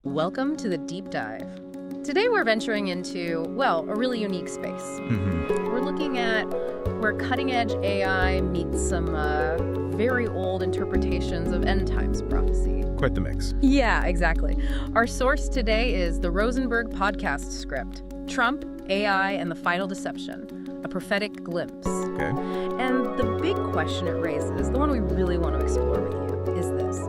Welcome to the Deep Dive. Today we're venturing into, well, a really unique space. We're looking at where cutting-edge AI meets some very old interpretations of end times prophecy. Quite the mix. Yeah, exactly. Our source today is the Rosenberg podcast script, Trump, AI, and the Final Deception, a prophetic glimpse. Okay. And the big question it raises, the one we really want to explore with you, is this.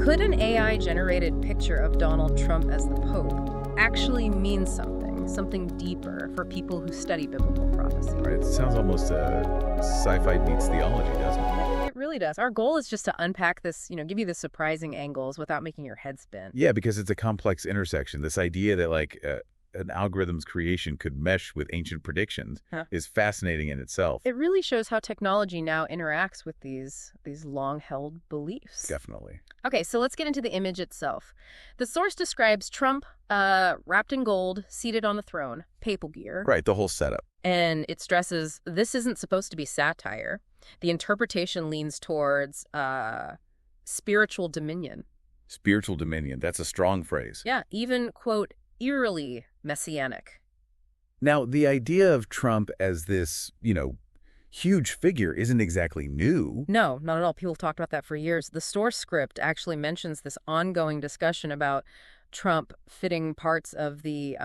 Could an AI-generated picture of Donald Trump as the Pope actually mean something deeper for people who study biblical prophecy? Right. It sounds almost sci-fi meets theology, doesn't it? It really does. Our goal is just to unpack this, give you the surprising angles without making your head spin. Yeah, because it's a complex intersection. This idea that an algorithm's creation could mesh with ancient predictions is fascinating in itself. It really shows how technology now interacts with these long-held beliefs. Definitely. Okay, so let's get into the image itself. The source describes Trump wrapped in gold, seated on the throne, papal gear. Right, the whole setup. And it stresses this isn't supposed to be satire. The interpretation leans towards spiritual dominion. Spiritual dominion, that's a strong phrase. Yeah, even, quote, eerily messianic. Now, the idea of Trump as this, huge figure isn't exactly new. No, not at all. People have talked about that for years. The source script actually mentions this ongoing discussion about Trump fitting parts of the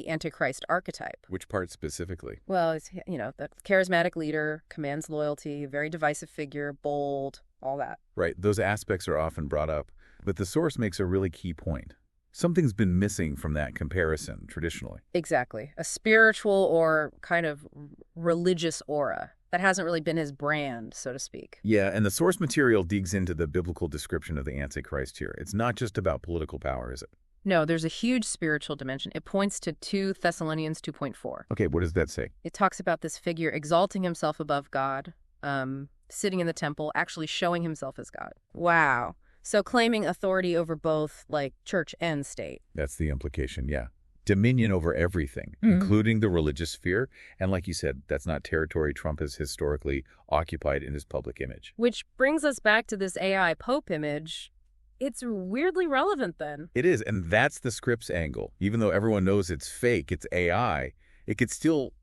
Antichrist archetype. Which part specifically? Well, it's, the charismatic leader, commands loyalty, very divisive figure, bold, all that. Right, those aspects are often brought up. But the source makes a really key point. Something's been missing from that comparison traditionally. Exactly. A spiritual or kind of religious aura. That hasn't really been his brand, so to speak. Yeah, and the source material digs into the biblical description of the Antichrist here. It's not just about political power, is it? No, there's a huge spiritual dimension. It points to 2 Thessalonians 2.4. Okay, what does that say? It talks about this figure exalting himself above God, sitting in the temple, actually showing himself as God. Wow. So claiming authority over both, church and state. That's the implication, yeah. Dominion over everything, including the religious sphere. And like you said, that's not territory Trump has historically occupied in his public image. Which brings us back to this AI Pope image. It's weirdly relevant then. It is, and that's the script's angle. Even though everyone knows it's fake, it's AI, it could still,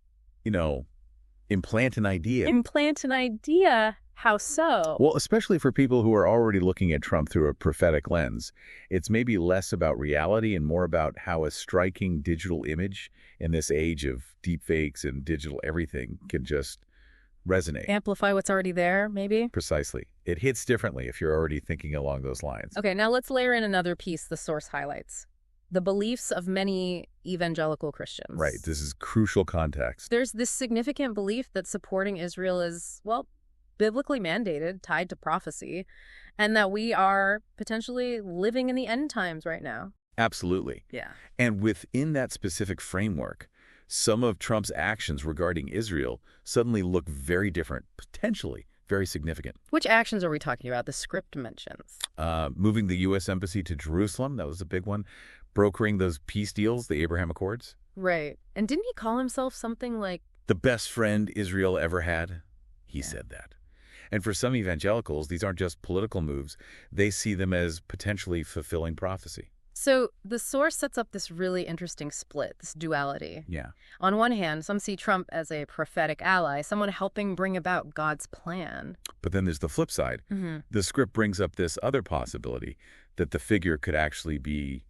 implant an idea. Implant an idea? How so? Well, especially for people who are already looking at Trump through a prophetic lens. It's maybe less about reality and more about how a striking digital image in this age of deepfakes and digital everything can just resonate. Amplify what's already there, maybe? Precisely. It hits differently if you're already thinking along those lines. Okay, now let's layer in another piece the source highlights. The beliefs of many evangelical Christians. Right. This is crucial context. There's this significant belief that supporting Israel is, biblically mandated, tied to prophecy, and that we are potentially living in the end times right now. Absolutely. Yeah. And within that specific framework, some of Trump's actions regarding Israel suddenly look very different, potentially very significant. Which actions are we talking about? The script mentions. Moving the U.S. Embassy to Jerusalem, that was a big one. Brokering those peace deals, the Abraham Accords. Right. And didn't he call himself something like... the best friend Israel ever had? He said that. And for some evangelicals, these aren't just political moves. They see them as potentially fulfilling prophecy. So the source sets up this really interesting split, this duality. Yeah. On one hand, some see Trump as a prophetic ally, someone helping bring about God's plan. But then there's the flip side. The script brings up this other possibility that the figure could actually be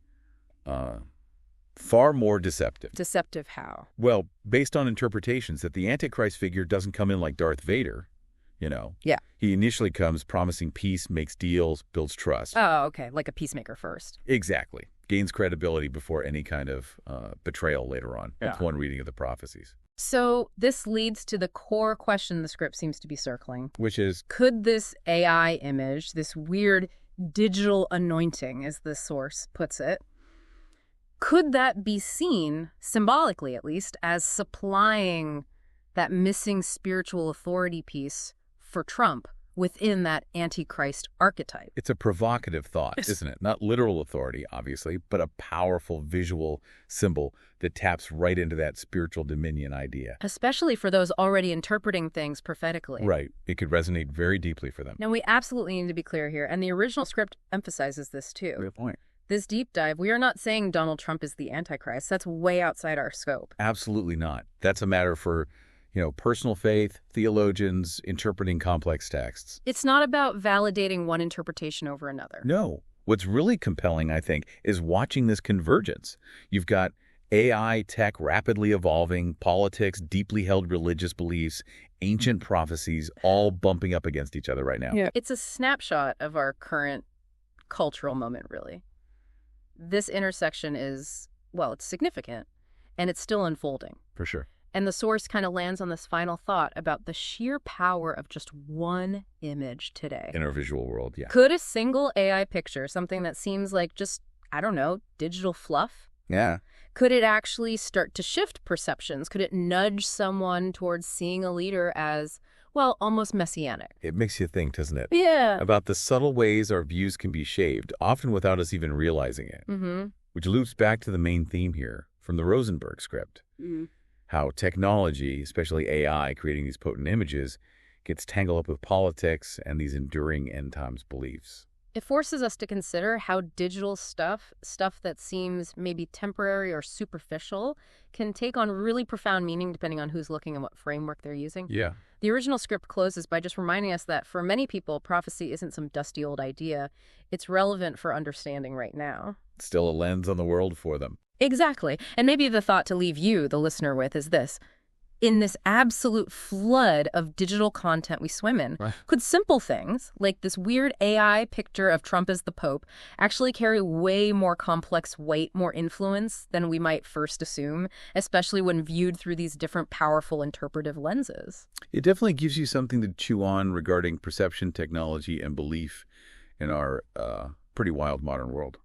far more deceptive. Deceptive how? Well, based on interpretations that the Antichrist figure doesn't come in like Darth Vader. Yeah. He initially comes promising peace, makes deals, builds trust. Oh, okay. Like a peacemaker first. Exactly. Gains credibility before any kind of betrayal later on. Yeah. That's one reading of the prophecies. So this leads to the core question the script seems to be circling. Which is? Could this AI image, this weird digital anointing, as the source puts it, could that be seen, symbolically at least, as supplying that missing spiritual authority piece for Trump within that Antichrist archetype? It's a provocative thought, isn't it? Not literal authority, obviously, but a powerful visual symbol that taps right into that spiritual dominion idea. Especially for those already interpreting things prophetically. Right. It could resonate very deeply for them. Now, we absolutely need to be clear here, and the original script emphasizes this too. Good point. This deep dive, we are not saying Donald Trump is the Antichrist. That's way outside our scope. Absolutely not. That's a matter for, personal faith, theologians, interpreting complex texts. It's not about validating one interpretation over another. No. What's really compelling, I think, is watching this convergence. You've got AI tech rapidly evolving, politics, deeply held religious beliefs, ancient prophecies, all bumping up against each other right now. Yeah. It's a snapshot of our current cultural moment, really. This intersection is, well, it's significant, and it's still unfolding. For sure. And the source kind of lands on this final thought about the sheer power of just one image today. In our visual world, yeah. Could a single AI picture, something that seems like just, I don't know, digital fluff? Yeah. Could it actually start to shift perceptions? Could it nudge someone towards seeing a leader as, well, almost messianic? It makes you think, doesn't it? Yeah. About the subtle ways our views can be shaped, often without us even realizing it. Mm-hmm. Which loops back to the main theme here from the Rosenberg script. How technology, especially AI, creating these potent images, gets tangled up with politics and these enduring end times beliefs. It forces us to consider how digital stuff that seems maybe temporary or superficial, can take on really profound meaning depending on who's looking and what framework they're using. Yeah. The original script closes by just reminding us that for many people, prophecy isn't some dusty old idea. It's relevant for understanding right now. Still a lens on the world for them. Exactly. And maybe the thought to leave you, the listener, with is this. In this absolute flood of digital content we swim in, Right. Could simple things, like this weird AI picture of Trump as the Pope, actually carry way more complex weight, more influence than we might first assume, especially when viewed through these different powerful interpretive lenses? It definitely gives you something to chew on regarding perception, technology, and belief in our pretty wild modern world.